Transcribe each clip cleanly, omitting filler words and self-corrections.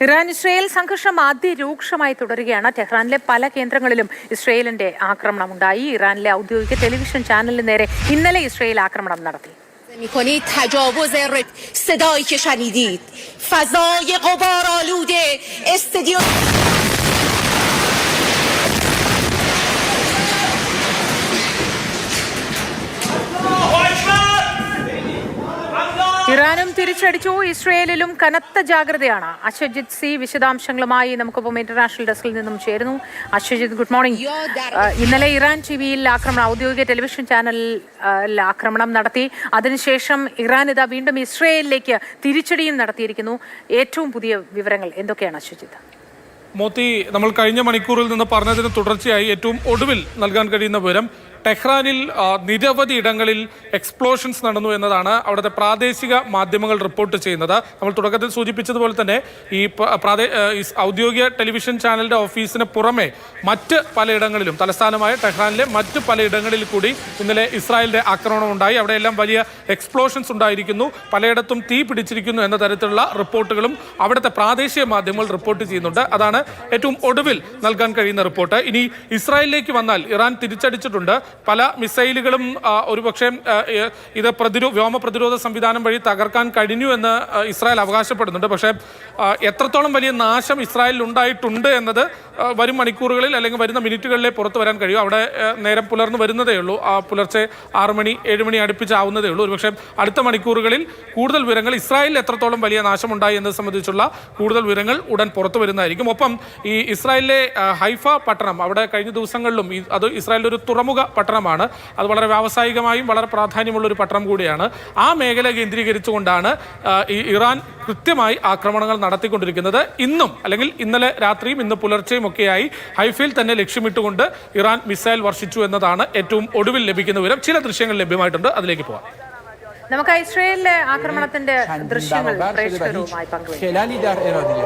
Iran Israel സംഘർഷം അതിരൂക്ഷമായി തുടരുകയാണ്. ടെഹ്റാനിലെ പല കേന്ദ്രങ്ങളിലും ഇസ്രയേലിന്റെ ആക്രമണം ഉണ്ടായി. ഇറാനിലെ ഔദ്യോഗിക ടെലിവിഷൻ ചാനലിന് നേരെ ഇന്നലെ ഇസ്രയേൽ ആക്രമണം നടത്തി. ഇറാനും തിരിച്ചടിച്ചു. ഇസ്രയേലിലും കനത്ത ജാഗ്രതയാണ്. അശ്വജിത് സി വിശദാംശങ്ങളുമായി നമുക്കൊപ്പം ഇന്റർനാഷണൽ ഡെസ്കിൽ നിന്നും ചേരുന്നു. Aswajith, good morning. ഇന്നലെ ഇറാൻ ടിവിയിൽ ആക്രമണം, ഔദ്യോഗിക ടെലിവിഷൻ ചാനലിൽ ആക്രമണം നടത്തി. അതിനുശേഷം ഇറാൻ ഇതാ വീണ്ടും ഇസ്രയേലിലേക്ക് തിരിച്ചടിയും നടത്തിയിരിക്കുന്നു. ഏറ്റവും പുതിയ വിവരങ്ങൾ എന്തൊക്കെയാണ് അശ്വജിത്? മോത്തി, നമ്മൾ കഴിഞ്ഞ മണിക്കൂറിൽ നിന്ന് പറഞ്ഞതിന് തുടർച്ചയായി ഏറ്റവും ഒടുവിൽ നൽകാൻ കഴിയുന്ന വിവരം ടെഹ്റാനിൽ നിരവധി ഇടങ്ങളിൽ എക്സ്പ്ലോഷൻസ് നടന്നു എന്നതാണ് അവിടുത്തെ പ്രാദേശിക മാധ്യമങ്ങൾ റിപ്പോർട്ട് ചെയ്യുന്നത്. നമ്മൾ തുടക്കത്തിൽ സൂചിപ്പിച്ചതുപോലെ തന്നെ ഈ ഔദ്യോഗിക ടെലിവിഷൻ ചാനലിന്റെ ഓഫീസിന് പുറമെ മറ്റ് പലയിടങ്ങളിലും, തലസ്ഥാനമായ ടെഹ്റാനിലെ മറ്റ് പലയിടങ്ങളിൽ കൂടി ഇന്നലെ ഇസ്രായേലിന്റെ ആക്രമണം ഉണ്ടായി. അവിടെയെല്ലാം വലിയ എക്സ്പ്ലോഷൻസ് ഉണ്ടായിരിക്കുന്നു, പലയിടത്തും തീ പിടിച്ചിരിക്കുന്നു എന്ന തരത്തിലുള്ള റിപ്പോർട്ടുകളും അവിടുത്തെ പ്രാദേശിക മാധ്യമങ്ങൾ റിപ്പോർട്ട് ചെയ്യുന്നുണ്ട്. അതാണ് ഏറ്റവും ഒടുവിൽ നൽകാൻ കഴിയുന്ന റിപ്പോർട്ട്. ഇനി ഇസ്രായേലിലേക്ക് വന്നാൽ ഇറാൻ തിരിച്ചടിച്ചിട്ടുണ്ട്. പല മിസൈലുകളും ഒരുപക്ഷെ ഇത് വ്യോമ പ്രതിരോധ സംവിധാനം വഴി തകർക്കാൻ കഴിഞ്ഞു എന്ന് ഇസ്രായേൽ അവകാശപ്പെടുന്നുണ്ട്. പക്ഷേ എത്രത്തോളം വലിയ നാശം ഇസ്രായേലിൽ ഉണ്ടായിട്ടുണ്ട് എന്നത് വരും മണിക്കൂറുകളിൽ അല്ലെങ്കിൽ വരുന്ന മിനിറ്റുകളിലേ പുറത്തു വരാൻ കഴിയും. അവിടെ നേരം പുലർന്നു വരുന്നതേ ഉള്ളൂ. പുലർച്ചെ 6 മണി 7 മണി അടുപ്പിച്ചാവുന്നതേ ഉള്ളൂ. ഒരുപക്ഷെ അടുത്ത മണിക്കൂറുകളിൽ കൂടുതൽ വിവരങ്ങൾ ഇസ്രായേലിൽ എത്രത്തോളം വലിയ നാശമുണ്ടായി എന്നത് സംബന്ധിച്ചുള്ള കൂടുതൽ വിവരങ്ങൾ ഉടൻ പുറത്തു വരുന്നതായിരിക്കും. ഒപ്പം ഈ ഇസ്രായേലിലെ ഹൈഫ പട്ടണം, അവിടെ കഴിഞ്ഞ ദിവസങ്ങളിലും അത് ഇസ്രായേലിലെ ഒരു തുറമുഖ പട്ടണമാണ്. അത് വളരെ വ്യാവസായികമായും വളരെ പ്രാധാന്യമുള്ള ഒരു പട്ടണം കൂടിയാണ്. ആ മേഖല കേന്ദ്രീകരിച്ചുകൊണ്ടാണ് ഈ ഇറാൻ കൃത്യമായി ആക്രമണങ്ങൾ നടത്തിക്കൊണ്ടിരിക്കുന്നത്. ഇന്നും അല്ലെങ്കിൽ ഇന്നലെ രാത്രിയും ഇന്ന് പുലർച്ചെയും ഒക്കെയായി ഹൈഫയിൽ തന്നെ ലക്ഷ്യമിട്ടുകൊണ്ട് ഇറാൻ മിസൈൽ വർഷിച്ചു എന്നതാണ് ഏറ്റവും ഒടുവിൽ ലഭിക്കുന്ന വിവരം. ചില ദൃശ്യങ്ങൾ ലഭ്യമായിട്ടുണ്ട്, അതിലേക്ക് പോകാം. നമുക്ക് ഇസ്രായേലിലെ ആക്രമണത്തിന്റെ ദൃശ്യങ്ങൾ പ്രേക്ഷകരുമായി പങ്കുവയ്ക്കാം.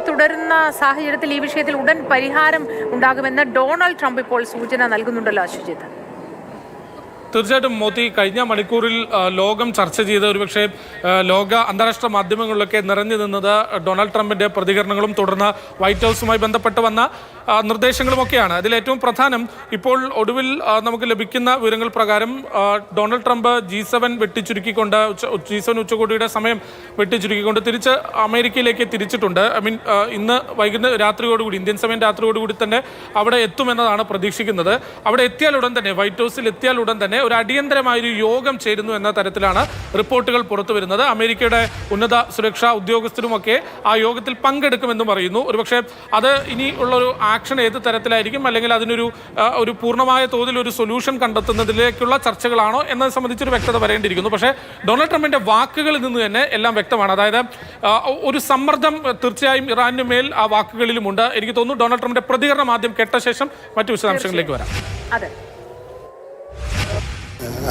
തുടരുന്ന സാഹചര്യത്തിൽ ഈ വിഷയത്തിൽ ഉടൻ പരിഹാരം ഉണ്ടാകുമെന്ന് ഡൊണാൾഡ് ട്രംപ് ഇപ്പോൾ സൂചന നൽകുന്നുണ്ടല്ലോ അശ്വജിത്ത്. തീർച്ചയായിട്ടും മോത്തി, കഴിഞ്ഞ മണിക്കൂറിൽ ലോകം ചർച്ച ചെയ്ത ഒരുപക്ഷെ അന്താരാഷ്ട്ര മാധ്യമങ്ങളിലൊക്കെ നിറഞ്ഞു നിന്നത് ഡൊണാൾഡ് ട്രംപിന്റെ പ്രതികരണങ്ങളും തുടർന്ന് വൈറ്റ് ഹൗസുമായി ബന്ധപ്പെട്ട് വന്ന നിർദ്ദേശങ്ങളുമൊക്കെയാണ്. അതിലേറ്റവും പ്രധാനം ഇപ്പോൾ ഒടുവിൽ നമുക്ക് ലഭിക്കുന്ന വിവരങ്ങൾ പ്രകാരം ഡൊണാൾഡ് ട്രംപ് G7 വെട്ടിച്ചുരുക്കിക്കൊണ്ട് G7 ഉച്ചകോടിയുടെ സമയം വെട്ടിച്ചുരുക്കിക്കൊണ്ട് തിരിച്ച് അമേരിക്കയിലേക്ക് തിരിച്ചിട്ടുണ്ട്. ഇന്ന് രാത്രിയോടുകൂടി, ഇന്ത്യൻ സമയം രാത്രിയോടുകൂടി തന്നെ അവിടെ എത്തുമെന്നതാണ് പ്രതീക്ഷിക്കുന്നത്. അവിടെ എത്തിയാലുടൻ തന്നെ, വൈറ്റ് ഹൗസിൽ എത്തിയാലുടൻ തന്നെ ഒരു അടിയന്തരമായൊരു യോഗം ചേരുന്നു എന്ന തരത്തിലാണ് റിപ്പോർട്ടുകൾ പുറത്തു വരുന്നത്. അമേരിക്കയുടെ ഉന്നത സുരക്ഷാ ഉദ്യോഗസ്ഥരുമൊക്കെ ആ യോഗത്തിൽ പങ്കെടുക്കുമെന്നും പറയുന്നു. ഒരുപക്ഷെ അത് ഇനി ഉള്ളൊരു ആക്ഷൻ ഏത് തരത്തിലായിരിക്കും, അല്ലെങ്കിൽ അതിനൊരു പൂർണ്ണമായ തോതിൽ ഒരു സൊല്യൂഷൻ കണ്ടെത്തുന്നതിലേക്കുള്ള ചർച്ചകളാണോ എന്നത് സംബന്ധിച്ചൊരു വ്യക്തത വരേണ്ടിയിരിക്കുന്നു. പക്ഷേ ഡൊണാൾഡ് ട്രംപിന്റെ വാക്കുകളിൽ നിന്ന് തന്നെ എല്ലാം വ്യക്തമാണ്. അതായത് ഒരു സമ്മർദ്ദം തീർച്ചയായും ഇറാനു മേൽ ആ വാക്കുകളിലുമുണ്ട്. എനിക്ക് തോന്നുന്നു ഡൊണാൾഡ് ട്രംപിന്റെ പ്രതികരണം ആദ്യം കേട്ട ശേഷം മറ്റു വിശദാംശങ്ങളിലേക്ക് വരാം.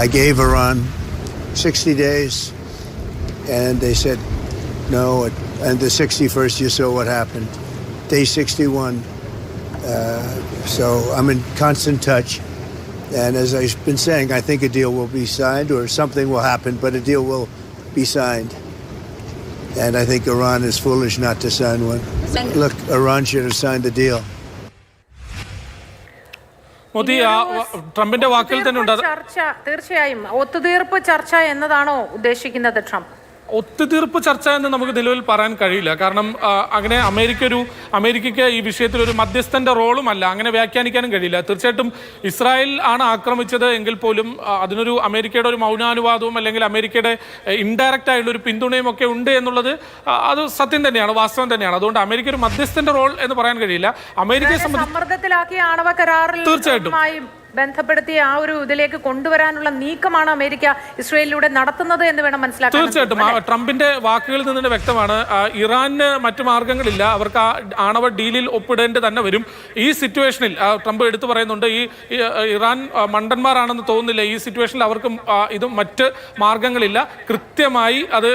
I gave Iran 60 days, and they said no. And the 61st, you saw what happened. Day 61. So I'm in constant touch. And as I've been saying, I think a deal will be signed, or something will happen, but a deal will be signed. And I think Iran is foolish not to sign one. Look, Iran should have signed the deal. Modi, ട്രംപിന്റെ വാക്കിൽ തന്നെ ഉണ്ട്. തീർച്ചയായും ഒത്തുതീർപ്പ് ചർച്ച എന്നതാണോ ഉദ്ദേശിക്കുന്നത് Trump? ഒത്തുതീർപ്പ് ചർച്ച എന്ന് നമുക്ക് നിലവിൽ പറയാൻ കഴിയില്ല. കാരണം അങ്ങനെ അമേരിക്കയ്ക്ക് ഈ വിഷയത്തിൽ ഒരു മധ്യസ്ഥന്റെ റോളും അല്ല, അങ്ങനെ വ്യാഖ്യാനിക്കാനും കഴിയില്ല. തീർച്ചയായിട്ടും ഇസ്രായേൽ ആണ് ആക്രമിച്ചത് എങ്കിൽ പോലും അതിനൊരു അമേരിക്കയുടെ ഒരു മൗനാനുവാദവും അല്ലെങ്കിൽ അമേരിക്കയുടെ ഇൻഡയറക്റ്റ് ആയിട്ടുള്ള ഒരു പിന്തുണയും ഒക്കെ ഉണ്ട് എന്നുള്ളത് അത് സത്യം തന്നെയാണ്, വാസ്തവം തന്നെയാണ്. അതുകൊണ്ട് അമേരിക്ക ഒരു മധ്യസ്ഥന്റെ റോൾ എന്ന് പറയാൻ കഴിയില്ല. അമേരിക്കയെ സംബന്ധിച്ച് സമ്മർദ്ദത്തിലാക്കിയ ആണവ കരാറിൽ തീർച്ചയായിട്ടും ബന്ധപ്പെടുത്തി ആ ഒരു ഇതിലേക്ക് കൊണ്ടുവരാനുള്ള നീക്കമാണ് അമേരിക്ക ഇസ്രയേലിലൂടെ നടത്തുന്നത് എന്ന് വേണം മനസ്സിലാക്കാൻ. തീർച്ചയായിട്ടും ട്രംപിന്റെ വാക്കുകളിൽ നിന്ന് വ്യക്തമാണ്. ഇറാന് മറ്റു മാർഗങ്ങളില്ല, അവർക്ക് ആ ആണവ ഡീലിൽ ഒപ്പിടേണ്ടി തന്നെ വരും. ഈ സിറ്റുവേഷനിൽ ട്രംപ് എടുത്തു പറയുന്നുണ്ട്, ഈ ഇറാൻ മണ്ടന്മാരാണെന്ന് തോന്നുന്നില്ല, ഈ സിറ്റുവേഷനിൽ അവർക്ക് ഇത് മറ്റ് മാർഗങ്ങളില്ല, കൃത്യമായി അത്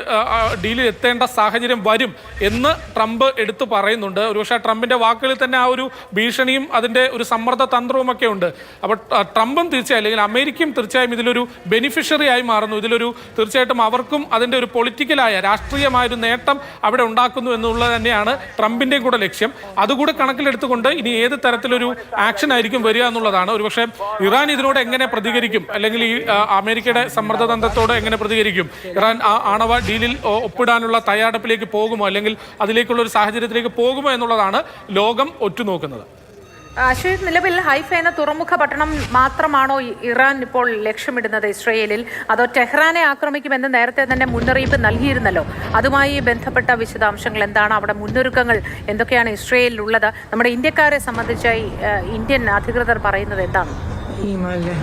ഡീലിൽ എത്തേണ്ട സാഹചര്യം വരും എന്ന് ട്രംപ് എടുത്തു പറയുന്നുണ്ട്. ഒരുപക്ഷെ ട്രംപിന്റെ വാക്കുകളിൽ തന്നെ ആ ഒരു ഭീഷണിയും അതിന്റെ ഒരു സമ്മർദ്ദ തന്ത്രവും ഒക്കെ ഉണ്ട്. അപ്പോൾ ട്രംപും തീർച്ചയായും അല്ലെങ്കിൽ അമേരിക്കയും തീർച്ചയായും ഇതിലൊരു ബെനിഫിഷ്യറി ആയി മാറുന്നു. ഇതിലൊരു തീർച്ചയായിട്ടും അവർക്കും അതിന്റെ ഒരു പൊളിറ്റിക്കലായ രാഷ്ട്രീയമായ ഒരു നേട്ടം അവിടെ ഉണ്ടാക്കുന്നു എന്നുള്ളത് തന്നെയാണ് ട്രംപിന്റെയും കൂടെ ലക്ഷ്യം. അതുകൂടെ കണക്കിലെടുത്തുകൊണ്ട് ഇനി ഏത് തരത്തിലൊരു ആക്ഷൻ ആയിരിക്കും വരിക എന്നുള്ളതാണ്. ഒരുപക്ഷെ ഇറാൻ ഇതിനോട് എങ്ങനെ പ്രതികരിക്കും, അല്ലെങ്കിൽ ഈ അമേരിക്കയുടെ സമ്മർദ്ദതന്ത്രത്തോട് എങ്ങനെ പ്രതികരിക്കും, ഇറാൻ ആണവ ഡീലിൽ ഒപ്പിടാനുള്ള തയ്യാറെടുപ്പിലേക്ക് പോകുമോ, അല്ലെങ്കിൽ അതിലേക്കുള്ള ഒരു സാഹചര്യത്തിലേക്ക് പോകുമോ എന്നുള്ളതാണ് ലോകം ഒറ്റുനോക്കുന്നത്. അശ്വജിത്ത്, നിലവിൽ ഹൈഫ എന്ന തുറമുഖ പട്ടണം മാത്രമാണോ ഇറാൻ ഇപ്പോൾ ലക്ഷ്യമിടുന്നത് ഇസ്രയേലിൽ, അതോ ടെഹ്റാനെ ആക്രമിക്കുമെന്ന് നേരത്തെ തന്നെ മുന്നറിയിപ്പ് നൽകിയിരുന്നല്ലോ? അതുമായി ബന്ധപ്പെട്ട വിശദാംശങ്ങൾ എന്താണ്? അവിടെ മുന്നൊരുക്കങ്ങൾ എന്തൊക്കെയാണ് ഇസ്രയേലിലുള്ളത്? നമ്മുടെ ഇന്ത്യക്കാരെ സംബന്ധിച്ച് ഇന്ത്യൻ അധികൃതർ പറയുന്നത് എന്താണ്?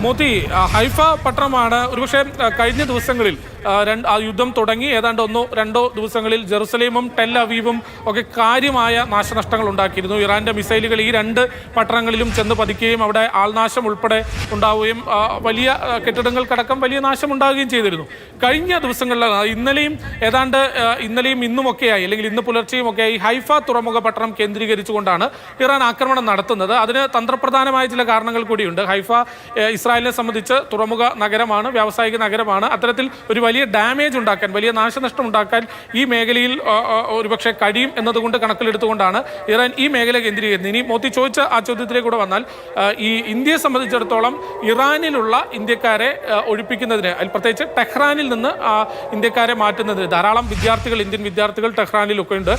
മോദി, ഹൈഫ പട്ടണമാണ് ഒരുപക്ഷെ കഴിഞ്ഞ ദിവസങ്ങളിൽ യുദ്ധം തുടങ്ങി ഏതാണ്ട് 1-2 ദിവസങ്ങളിൽ ജെറുസലേമും ടെൽ അവീവും ഒക്കെ കാര്യമായ നാശനഷ്ടങ്ങൾ ഉണ്ടാക്കിയിരുന്നു. ഇറാന്റെ മിസൈലുകൾ ഈ 2 പട്ടണങ്ങളിലും ചെന്ന് പതിക്കുകയും അവിടെ ആൾനാശം ഉൾപ്പെടെ ഉണ്ടാവുകയും വലിയ കെട്ടിടങ്ങൾക്കടക്കം വലിയ നാശം ഉണ്ടാവുകയും ചെയ്തിരുന്നു. കഴിഞ്ഞ ദിവസങ്ങളിലാണ് ഇന്നലെയും ഇന്നുമൊക്കെയായി, അല്ലെങ്കിൽ ഇന്ന് പുലർച്ചെയും ഒക്കെയായി ഹൈഫ തുറമുഖ പട്ടണം കേന്ദ്രീകരിച്ചുകൊണ്ടാണ് ഇറാൻ ആക്രമണം നടത്തുന്നത്. അതിന് തന്ത്രപ്രധാനമായ ചില കാരണങ്ങൾ കൂടിയുണ്ട്. ഹൈഫ ഇസ്രായേലിനെ സംബന്ധിച്ച് തുറമുഖ നഗരമാണ്, വ്യാവസായിക നഗരമാണ്. അത്തരത്തിൽ ഒരു വലിയ ഡാമേജ് ഉണ്ടാക്കാൻ, വലിയ നാശനഷ്ടം ഉണ്ടാക്കാൻ ഈ മേഖലയിൽ ഒരുപക്ഷെ കഴിയും എന്നതുകൊണ്ട് കണക്കിലെടുത്തുകൊണ്ടാണ് ഇറാൻ ഈ മേഖല കേന്ദ്രീകരിക്കുന്നത്. ഇനി മോദി ചോദിച്ച ആ ചോദ്യത്തിലേക്ക് കൂടെ വന്നാൽ, ഈ ഇന്ത്യയെ സംബന്ധിച്ചിടത്തോളം ഇറാനിലുള്ള ഇന്ത്യക്കാരെ ഒഴിപ്പിക്കുന്നതിന്, പ്രത്യേകിച്ച് ടെഹ്റാനിൽ നിന്ന് ഇന്ത്യക്കാരെ മാറ്റുന്നതിന് ധാരാളം ഇന്ത്യൻ വിദ്യാർത്ഥികൾ ടെഹ്റാനിലൊക്കെ ഉണ്ട്.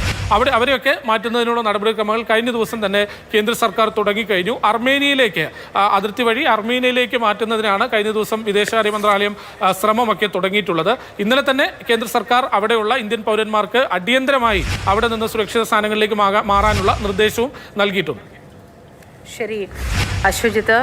അവരെയൊക്കെ മാറ്റുന്നതിനുള്ള നടപടിക്രമങ്ങൾ കഴിഞ്ഞ ദിവസം തന്നെ കേന്ദ്ര സർക്കാർ തുടങ്ങിക്കഴിഞ്ഞു. അർമേനിയയിലേക്ക് അതിർത്തി വഴി അർമേനിയയിലേക്ക് മാറ്റുന്നതിനാണ് കഴിഞ്ഞ ദിവസം വിദേശകാര്യ മന്ത്രാലയം ശ്രമമൊക്കെ തുടങ്ങിയിട്ടുള്ളത്. ഇന്നലെ തന്നെ കേന്ദ്ര സർക്കാർ അവിടെയുള്ള ഇന്ത്യൻ പൗരന്മാർക്ക് അടിയന്തരമായി അവിടെ നിന്ന് സുരക്ഷിത സ്ഥാനങ്ങളിലേക്ക് മാറാനുള്ള നിർദ്ദേശവും നൽകിയിട്ടുണ്ട്. ശരി അശ്വജിത്ത്.